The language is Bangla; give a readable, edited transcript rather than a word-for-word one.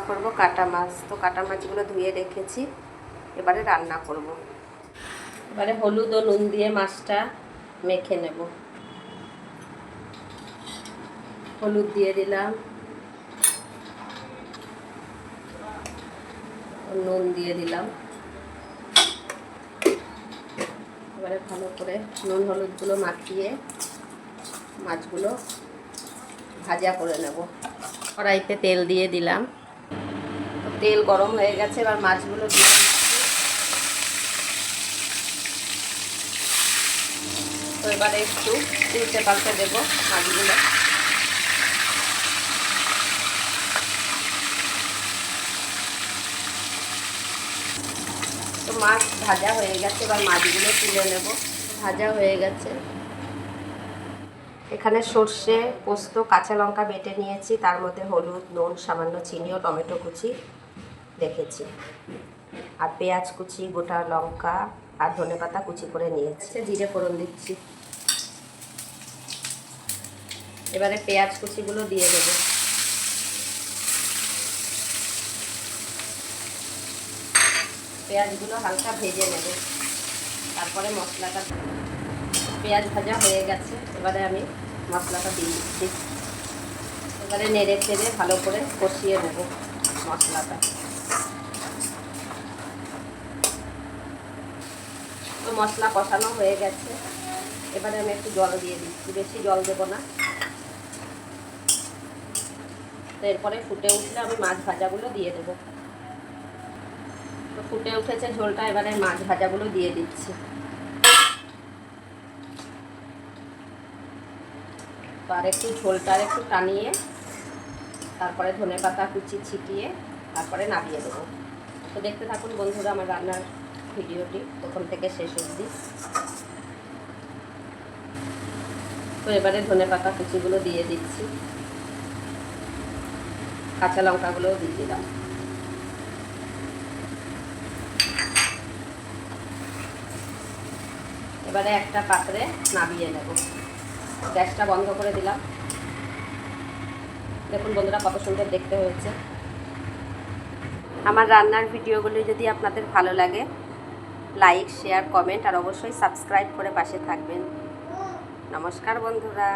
করব কাটা মাছ। তো কাটা মাছগুলো ধুয়ে রেখেছি, এবারে রান্না করব। এবারে হলুদ ও নুন দিয়ে মাছটা মেখে নেব। হলুদ দিয়ে দিলাম, নুন দিয়ে দিলাম। এবারে ভালো করে নুন হলুদগুলো মাখিয়ে মাছগুলো ভাজা করে নেব। কড়াইতে তেল দিয়ে দিলাম, তেল গরম হয়ে গেছে, এবার মাছগুলো দিয়ে দিচ্ছি। তো এবারে একটু উল্টে পাল্টে দেবো মাছগুলো। তো মাছ ভাজা হয়ে গেছে, এবার মাছগুলো তুলে নেব। ভাজা হয়ে গেছে। এখানে সর্ষে, পোস্ত, কাঁচা লঙ্কা বেটে নিয়েছি, তার মধ্যে হলুদ, নুন, সামান্য চিনি ও টমেটো কুচি রেখেছি, আর পেঁয়াজ কুচি, গোটা লঙ্কা আর ধনেপাতা কুচি করে নিয়েছি। জিরে ফোড়ন দিচ্ছি। এবারে পেঁয়াজ কুচিগুলো দিয়ে দেবো। পেঁয়াজগুলো হালকা ভেজে নেব, তারপরে মশলাটা। পেঁয়াজ ভাজা হয়ে গেছে, এবারে আমি মশলাটা দিয়ে দিচ্ছি। এবারে নেড়ে চেড়ে ভালো করে কষিয়ে নেব মশলাটা। তো মশলা কষানো হয়ে গেছে, এবারে আমি একটু জল দিয়ে দিচ্ছি, বেশি জল দেবো না। তো এরপরে ফুটে উঠলে আমি মাছ ভাজাগুলো দিয়ে দেবো। তো ফুটে উঠেছে ঝোলটা, এবারে মাছ ভাজাগুলো দিয়ে দিচ্ছি। তো আর একটু ঝোলটা একটু টানিয়ে তারপরে ধনেপাতা কুচি ছিটিয়ে তারপরে নামিয়ে দেবো। তো দেখতে থাকুন বন্ধুরা আমার রান্নার ভিডিওটি প্রথম থেকে শেষ অবধি। তো এবারে ধনেপাতা কুচিগুলো দিয়ে দিচ্ছি, কাঁচা লঙ্কাগুলোও দিয়ে দিলাম। এবারে একটা পাত্রে নামিয়ে নেব। গ্যাসটা বন্ধ করে দিলাম। দেখুন বন্ধুরা কত সুন্দর দেখতে হয়েছে। আমার রান্নার ভিডিওগুলি যদি আপনাদের ভালো লাগে, লাইক, শেয়ার, কমেন্ট আর অবশ্যই সাবস্ক্রাইব করে পাশে থাকবেন। নমস্কার বন্ধুরা।